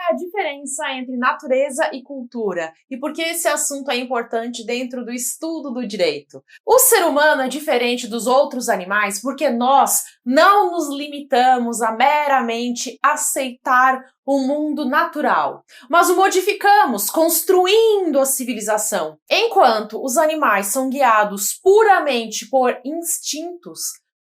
é a diferença entre natureza e cultura e por que esse assunto é importante dentro do estudo do direito. O ser humano é diferente dos outros animais porque nós não nos limitamos a meramente aceitar o mundo natural, mas o modificamos, construindo a civilização. Enquanto os animais são guiados puramente por instintos,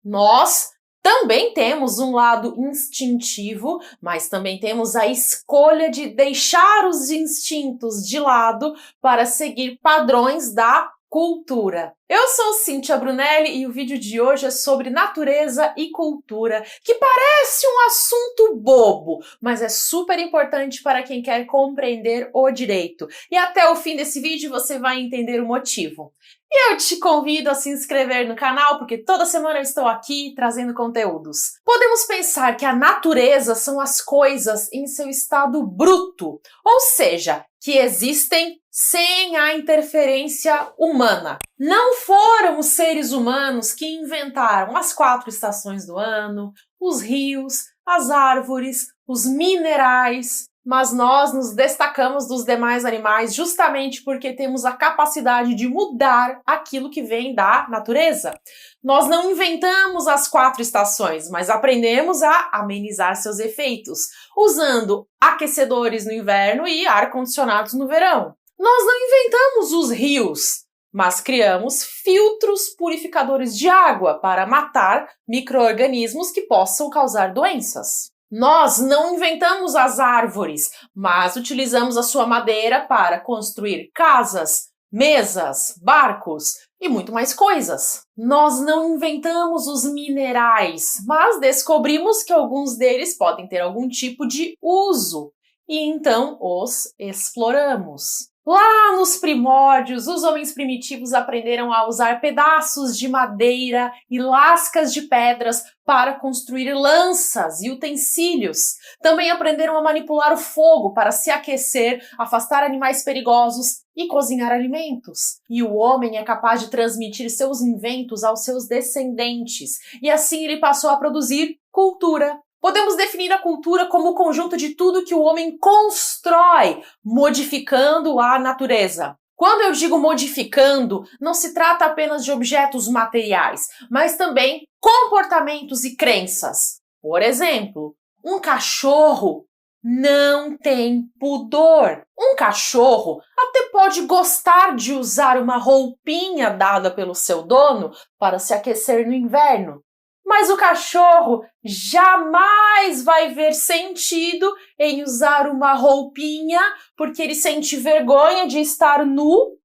nós também temos um lado instintivo, mas também temos a escolha de deixar os instintos de lado para seguir padrões da cultura. Eu sou Cíntia Brunelli e o vídeo de hoje é sobre natureza e cultura, que parece um assunto bobo, mas é super importante para quem quer compreender o direito. E até o fim desse vídeo você vai entender o motivo. E eu te convido a se inscrever no canal, porque toda semana eu estou aqui trazendo conteúdos. Podemos pensar que a natureza são as coisas em seu estado bruto, ou seja, que existem sem a interferência humana. Não foram os seres humanos que inventaram as 4 estações do ano, os rios, as árvores, os minerais, mas nós nos destacamos dos demais animais justamente porque temos a capacidade de mudar aquilo que vem da natureza. Nós não inventamos as 4 estações, mas aprendemos a amenizar seus efeitos, usando aquecedores no inverno e ar-condicionados no verão. Nós não inventamos os rios, mas criamos filtros purificadores de água para matar micro-organismos que possam causar doenças. Nós não inventamos as árvores, mas utilizamos a sua madeira para construir casas, mesas, barcos e muito mais coisas. Nós não inventamos os minerais, mas descobrimos que alguns deles podem ter algum tipo de uso e então os exploramos. Lá nos primórdios, os homens primitivos aprenderam a usar pedaços de madeira e lascas de pedras para construir lanças e utensílios. Também aprenderam a manipular o fogo para se aquecer, afastar animais perigosos e cozinhar alimentos. E o homem é capaz de transmitir seus inventos aos seus descendentes. E assim ele passou a produzir cultura. Podemos definir a cultura como o conjunto de tudo que o homem constrói, modificando a natureza. Quando eu digo modificando, não se trata apenas de objetos materiais, mas também comportamentos e crenças. Por exemplo, um cachorro não tem pudor. Um cachorro até pode gostar de usar uma roupinha dada pelo seu dono para se aquecer no inverno. Mas o cachorro jamais vai ver sentido em usar uma roupinha porque ele sente vergonha de estar nu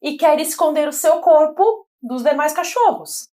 e quer esconder o seu corpo dos demais cachorros.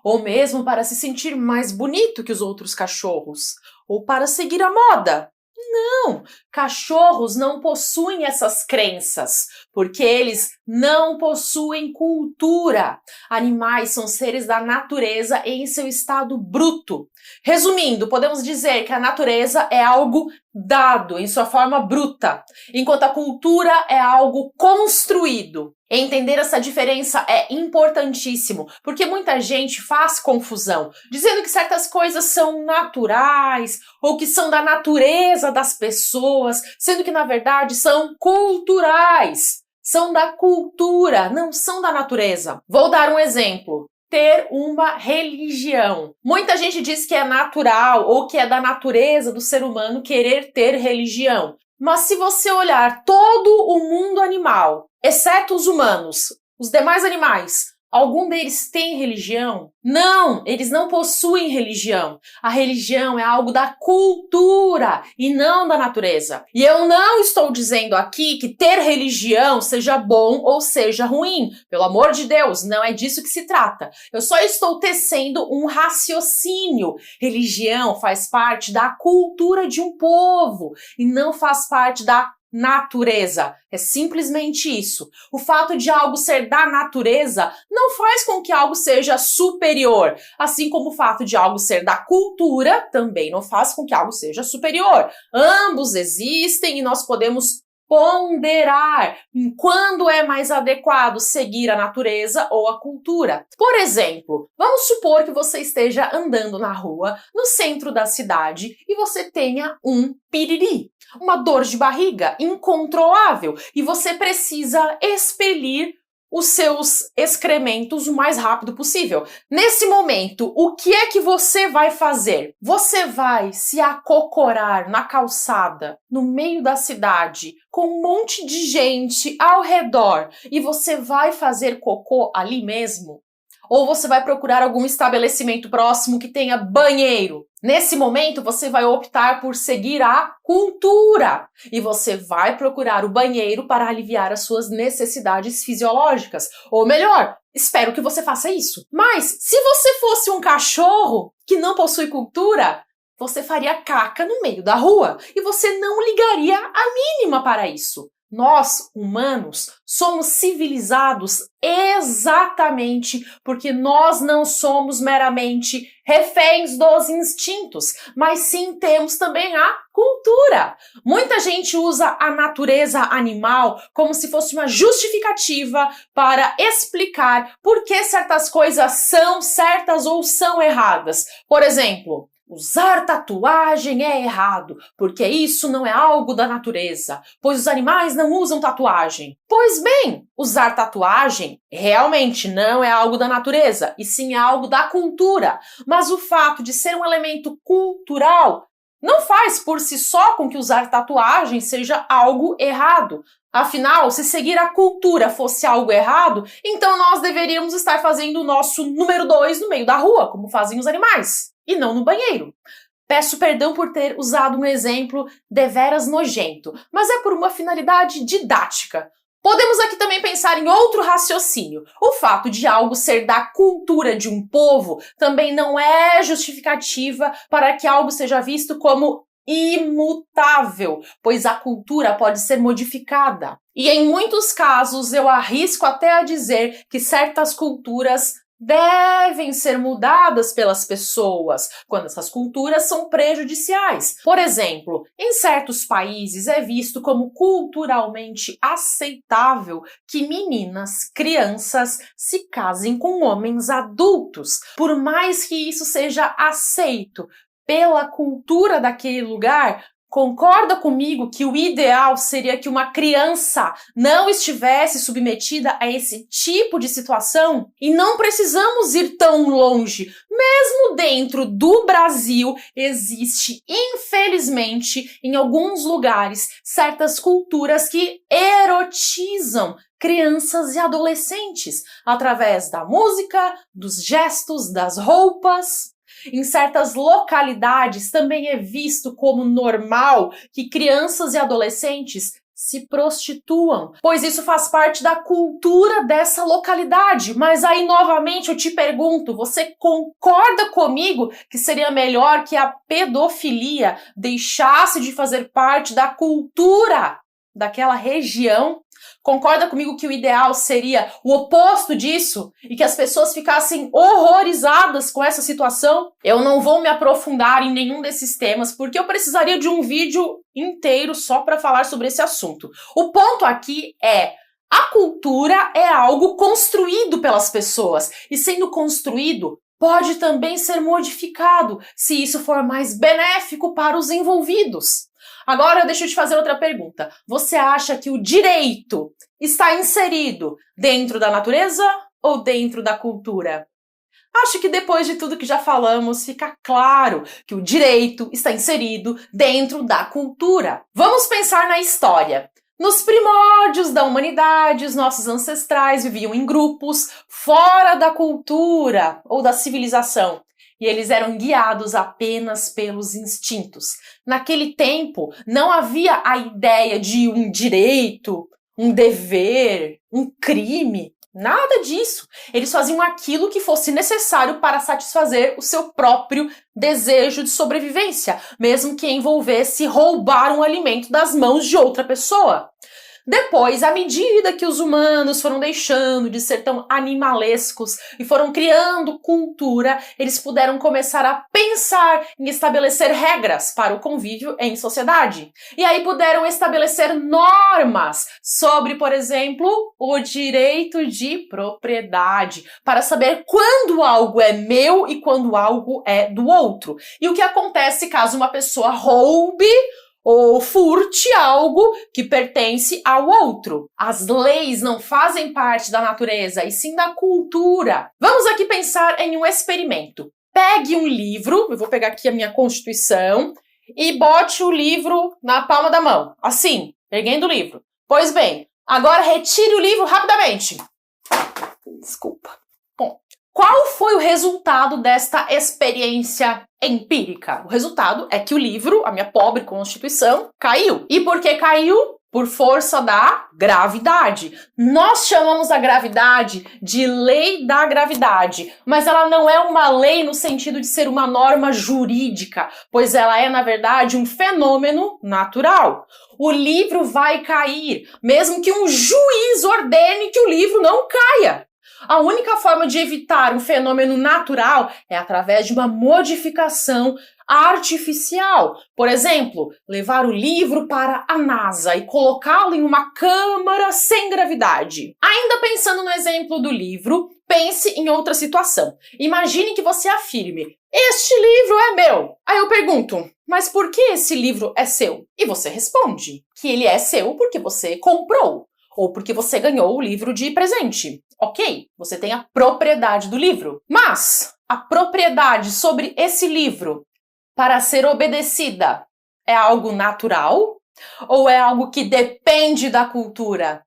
Ou mesmo para se sentir mais bonito que os outros cachorros, ou para seguir a moda. Não, cachorros não possuem essas crenças, porque eles não possuem cultura. Animais são seres da natureza em seu estado bruto. Resumindo, podemos dizer que a natureza é algo dado em sua forma bruta, enquanto a cultura é algo construído. Entender essa diferença é importantíssimo, porque muita gente faz confusão, dizendo que certas coisas são naturais ou que são da natureza das pessoas, sendo que na verdade são culturais, são da cultura, não são da natureza. Vou dar um exemplo. Ter uma religião. Muita gente diz que é natural ou que é da natureza do ser humano querer ter religião. Mas se você olhar todo o mundo animal, exceto os humanos, os demais animais, algum deles tem religião? Não, eles não possuem religião. A religião é algo da cultura e não da natureza. E eu não estou dizendo aqui que ter religião seja bom ou seja ruim. Pelo amor de Deus, não é disso que se trata. Eu só estou tecendo um raciocínio. Religião faz parte da cultura de um povo e não faz parte da natureza. É simplesmente isso. O fato de algo ser da natureza não faz com que algo seja superior, assim como o fato de algo ser da cultura também não faz com que algo seja superior. Ambos existem e nós podemos ponderar em quando é mais adequado seguir a natureza ou a cultura. Por exemplo, vamos supor que você esteja andando na rua, no centro da cidade, e você tenha um piriri, uma dor de barriga incontrolável, e você precisa expelir os seus excrementos o mais rápido possível. Nesse momento, o que é que você vai fazer? Você vai se acocorar na calçada, no meio da cidade, com um monte de gente ao redor, e você vai fazer cocô ali mesmo? Ou você vai procurar algum estabelecimento próximo que tenha banheiro? Nesse momento, você vai optar por seguir a cultura e você vai procurar o banheiro para aliviar as suas necessidades fisiológicas. Ou melhor, espero que você faça isso. Mas, se você fosse um cachorro que não possui cultura, você faria caca no meio da rua e você não ligaria a mínima para isso. Nós, humanos, somos civilizados exatamente porque nós não somos meramente reféns dos instintos, mas sim temos também a cultura. Muita gente usa a natureza animal como se fosse uma justificativa para explicar por que certas coisas são certas ou são erradas. Por exemplo, usar tatuagem é errado, porque isso não é algo da natureza, pois os animais não usam tatuagem. Pois bem, usar tatuagem realmente não é algo da natureza, e sim é algo da cultura. Mas o fato de ser um elemento cultural não faz por si só com que usar tatuagem seja algo errado. Afinal, se seguir a cultura fosse algo errado, então nós deveríamos estar fazendo o nosso número 2 no meio da rua, como fazem os animais, e não no banheiro. Peço perdão por ter usado um exemplo deveras nojento, mas é por uma finalidade didática. Podemos aqui também pensar em outro raciocínio. O fato de algo ser da cultura de um povo também não é justificativa para que algo seja visto como imutável, pois a cultura pode ser modificada. E em muitos casos eu arrisco até a dizer que certas culturas devem ser mudadas pelas pessoas quando essas culturas são prejudiciais. Por exemplo, em certos países é visto como culturalmente aceitável que meninas, crianças, se casem com homens adultos. Por mais que isso seja aceito pela cultura daquele lugar, concorda comigo que o ideal seria que uma criança não estivesse submetida a esse tipo de situação? E não precisamos ir tão longe. Mesmo dentro do Brasil, existe, infelizmente, em alguns lugares, certas culturas que erotizam crianças e adolescentes através da música, dos gestos, das roupas. Em certas localidades também é visto como normal que crianças e adolescentes se prostituam, pois isso faz parte da cultura dessa localidade. Mas aí, novamente, eu te pergunto, você concorda comigo que seria melhor que a pedofilia deixasse de fazer parte da cultura daquela região? Concorda comigo que o ideal seria o oposto disso e que as pessoas ficassem horrorizadas com essa situação? Eu não vou me aprofundar em nenhum desses temas porque eu precisaria de um vídeo inteiro só para falar sobre esse assunto. O ponto aqui é: a cultura é algo construído pelas pessoas e, sendo construído, pode também ser modificado se isso for mais benéfico para os envolvidos. Agora, deixa eu te fazer outra pergunta. Você acha que o direito está inserido dentro da natureza ou dentro da cultura? Acho que depois de tudo que já falamos, fica claro que o direito está inserido dentro da cultura. Vamos pensar na história. Nos primórdios da humanidade, os nossos ancestrais viviam em grupos fora da cultura ou da civilização. E eles eram guiados apenas pelos instintos. Naquele tempo, não havia a ideia de um direito, um dever, um crime, nada disso. Eles faziam aquilo que fosse necessário para satisfazer o seu próprio desejo de sobrevivência, mesmo que envolvesse roubar um alimento das mãos de outra pessoa. Depois, à medida que os humanos foram deixando de ser tão animalescos e foram criando cultura, eles puderam começar a pensar em estabelecer regras para o convívio em sociedade. E aí puderam estabelecer normas sobre, por exemplo, o direito de propriedade, para saber quando algo é meu e quando algo é do outro. E o que acontece caso uma pessoa roube ou furte algo que pertence ao outro. As leis não fazem parte da natureza, e sim da cultura. Vamos aqui pensar em um experimento. Pegue um livro, eu vou pegar aqui a minha Constituição, e bote o livro na palma da mão, assim, erguendo o livro. Pois bem, agora retire o livro rapidamente. Desculpa. Bom, qual foi o resultado desta experiência empírica? O resultado é que o livro, a minha pobre Constituição, caiu. E por que caiu? Por força da gravidade. Nós chamamos a gravidade de lei da gravidade, mas ela não é uma lei no sentido de ser uma norma jurídica, pois ela é, na verdade, um fenômeno natural. O livro vai cair, mesmo que um juiz ordene que o livro não caia. A única forma de evitar um fenômeno natural é através de uma modificação artificial. Por exemplo, levar o livro para a NASA e colocá-lo em uma câmara sem gravidade. Ainda pensando no exemplo do livro, pense em outra situação. Imagine que você afirme: este livro é meu. Aí eu pergunto: mas por que esse livro é seu? E você responde que ele é seu porque você comprou, ou porque você ganhou o livro de presente. Ok, você tem a propriedade do livro. Mas a propriedade sobre esse livro, para ser obedecida, é algo natural? Ou é algo que depende da cultura?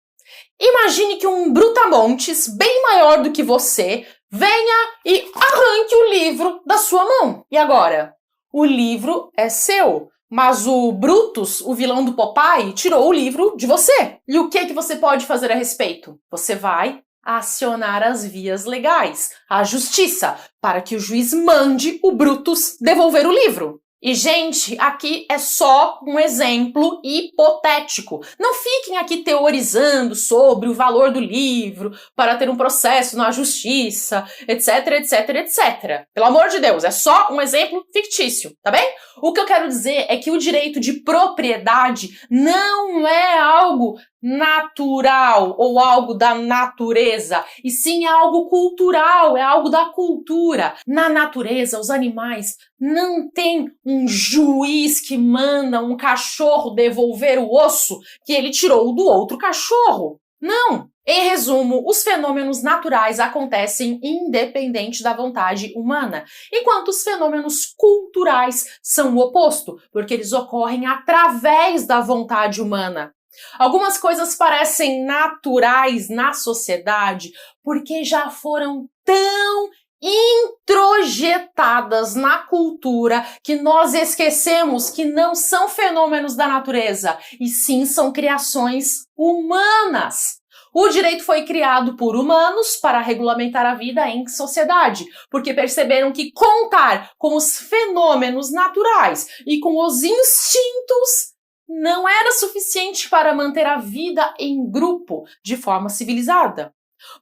Imagine que um brutamontes bem maior do que você venha e arranque o livro da sua mão. E agora? O livro é seu, mas o Brutus, o vilão do Popeye, tirou o livro de você. E o que você pode fazer a respeito? Você vai acionar as vias legais, a justiça, para que o juiz mande o Brutus devolver o livro. E, gente, aqui é só um exemplo hipotético. Não fiquem aqui teorizando sobre o valor do livro para ter um processo na justiça, etc, etc, etc. Pelo amor de Deus, é só um exemplo fictício, tá bem? O que eu quero dizer é que o direito de propriedade não é algo natural ou algo da natureza, e sim é algo cultural, é algo da cultura. Na natureza, os animais não têm um juiz que manda um cachorro devolver o osso que ele tirou do outro cachorro. Não! Em resumo, os fenômenos naturais acontecem independente da vontade humana, enquanto os fenômenos culturais são o oposto, porque eles ocorrem através da vontade humana. Algumas coisas parecem naturais na sociedade porque já foram tão introjetadas na cultura que nós esquecemos que não são fenômenos da natureza, e sim são criações humanas. O direito foi criado por humanos para regulamentar a vida em sociedade, porque perceberam que contar com os fenômenos naturais e com os instintos não era suficiente para manter a vida em grupo de forma civilizada.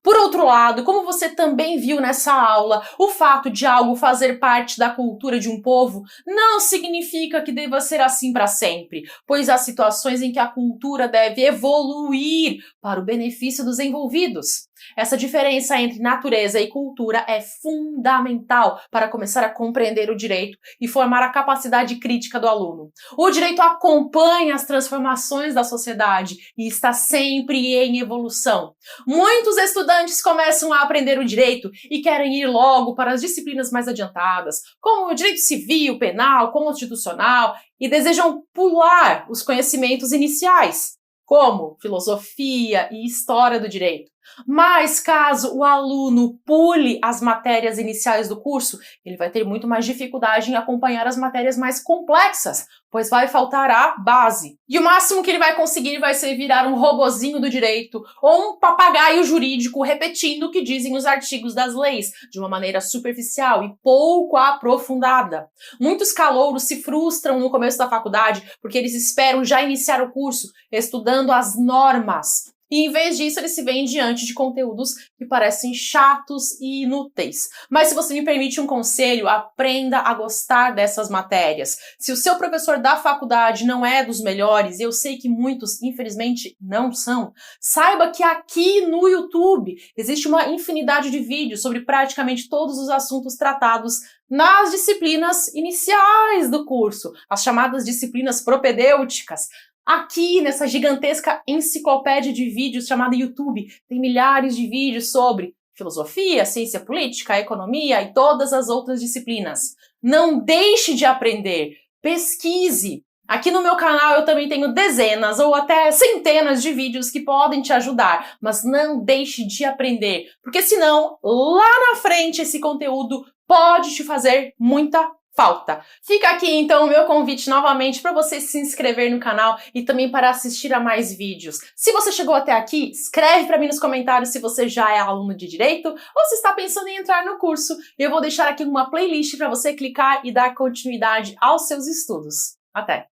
Por outro lado, como você também viu nessa aula, o fato de algo fazer parte da cultura de um povo não significa que deva ser assim para sempre, pois há situações em que a cultura deve evoluir para o benefício dos envolvidos. Essa diferença entre natureza e cultura é fundamental para começar a compreender o direito e formar a capacidade crítica do aluno. O direito acompanha as transformações da sociedade e está sempre em evolução. Muitos estudantes começam a aprender o direito e querem ir logo para as disciplinas mais adiantadas, como o direito civil, penal, constitucional, e desejam pular os conhecimentos iniciais, como filosofia e história do direito. Mas caso o aluno pule as matérias iniciais do curso, ele vai ter muito mais dificuldade em acompanhar as matérias mais complexas, pois vai faltar a base. E o máximo que ele vai conseguir vai ser virar um robozinho do direito ou um papagaio jurídico repetindo o que dizem os artigos das leis, de uma maneira superficial e pouco aprofundada. Muitos calouros se frustram no começo da faculdade porque eles esperam já iniciar o curso estudando as normas. E em vez disso, eles se veem diante de conteúdos que parecem chatos e inúteis. Mas se você me permite um conselho, aprenda a gostar dessas matérias. Se o seu professor da faculdade não é dos melhores, e eu sei que muitos, infelizmente, não são, saiba que aqui no YouTube existe uma infinidade de vídeos sobre praticamente todos os assuntos tratados nas disciplinas iniciais do curso, as chamadas disciplinas propedêuticas. Aqui, nessa gigantesca enciclopédia de vídeos chamada YouTube, tem milhares de vídeos sobre filosofia, ciência política, economia e todas as outras disciplinas. Não deixe de aprender, pesquise. Aqui no meu canal eu também tenho dezenas ou até centenas de vídeos que podem te ajudar, mas não deixe de aprender, porque senão, lá na frente, esse conteúdo pode te fazer muita falta. Fica aqui então o meu convite novamente para você se inscrever no canal e também para assistir a mais vídeos. Se você chegou até aqui, escreve para mim nos comentários se você já é aluno de Direito ou se está pensando em entrar no curso. Eu vou deixar aqui uma playlist para você clicar e dar continuidade aos seus estudos. Até!